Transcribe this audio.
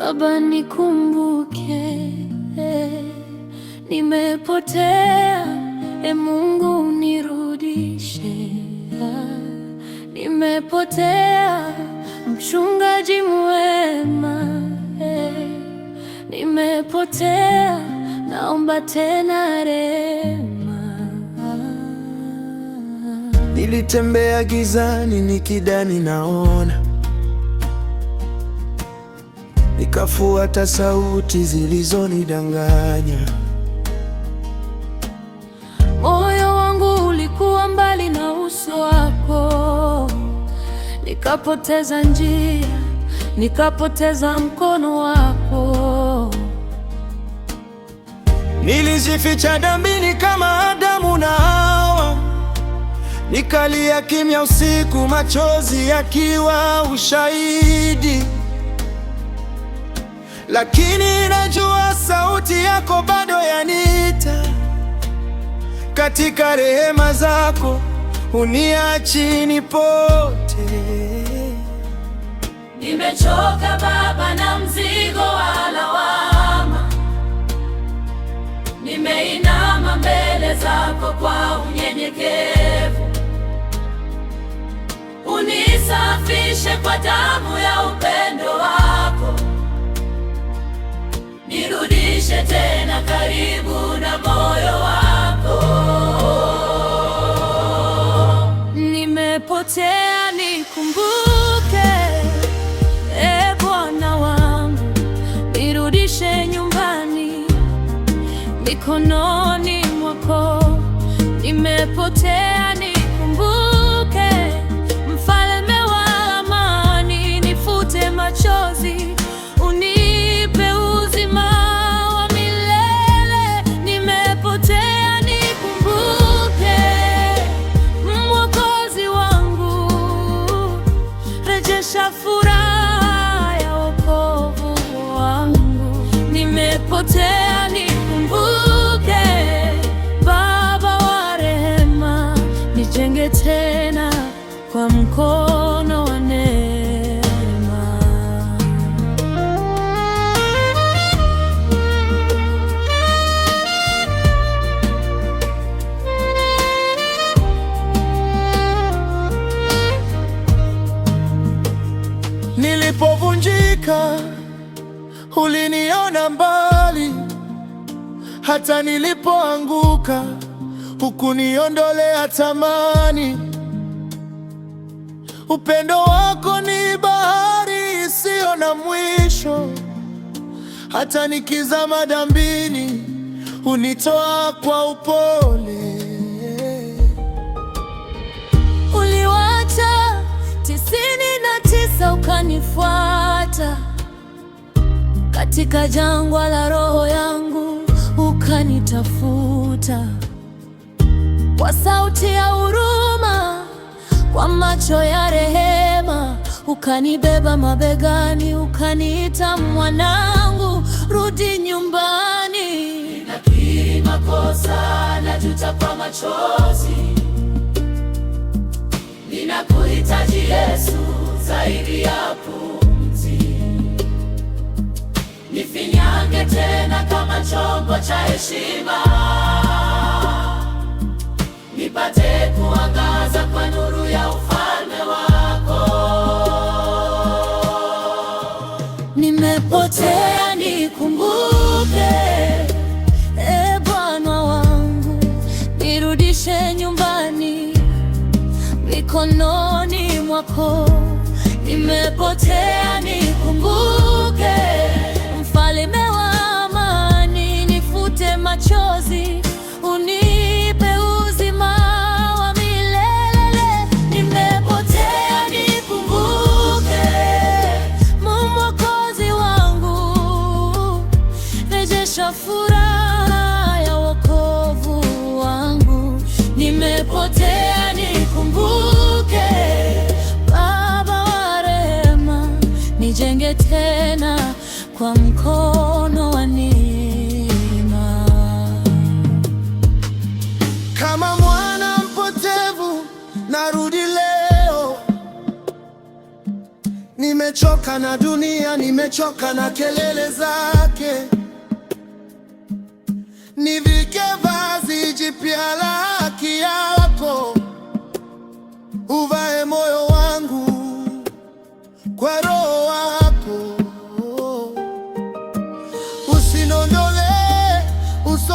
Baba nikumbuke, nimepotea, Mungu nirudishe. Nimepotea, mchungaji mwema, nimepotea, naomba tena rehema. Nilitembea gizani nikidhani naona, nikafuata sauti zilizonidanganya. Moyo wangu ulikuwa mbali na uso wako, nikapoteza njia, nikapoteza mkono wako. Nilijificha dhambini kama Adamu na Hawa, nikalia kimya usiku, machozi yakiwa ushahidi. Lakini najua sauti yako bado yaniita, katika rehema zako uniachi nipote. Nimechoka Baba na mzigo wa lawama, nimeinama mbele zako kwa unyenyekevu. Unisafishe kwa damu ya upendo wako, nirudishe tena karibu na moyo wako. Nimepotea, nikumbuke, Bwana wangu, nirudishe nyumbani mikononi mwako. Nimepotea, nikumbuke, Mfalme wa amani, nifute machozi, unipe uzima wa milele. Nimepotea, nikumbuke, Mwokozi wangu, rejesha furaha ya wokovu wangu. Nimepotea, nikumbuke, Baba wa rehema, nijenge tena kwa mkono wa neema. Nilipovunjika uliniona mbali, hata nilipoanguka hukuniondolea tamani. Upendo wako ni bahari isiyo na mwisho, hata nikizama dhambini hunitoa kwa upole. Uliwacha 99 ukanifuata, katika jangwa la roho yangu ukanitafuta. Kwa sauti ya huruma, kwa macho ya rehema, ukanibeba mabegani, ukaniita mwanangu, rudi nyumbani. Ninakiri makosa, najuta kwa machozi, ninakuhitaji Yesu zaidi ya pumzi. Nifinyange tena kama chombo cha heshima, nipate kuangaza kwa nuru ya ufalme wako. Nimepotea, nikumbuke, Bwana wangu, nirudishe nyumbani mikononi mwako. Nimepotea, nikumbuke, Mfalme wa amani, nifute machozi, unipe uzima wa milele. Nimepotea, nikumbuke, Mwokozi wangu, rejesha furaha ya wokovu wangu. Nimepotea, nikumbuke, Baba wa rehema, nijenge tena kwa mkono wa neema. Kama mwana mpotevu narudi leo, nimechoka nimechoka na dunia, nimechoka na kelele zake. Nivike vazi jipya la haki yako, uvae moyo wangu kwa roho wako, usinondole uso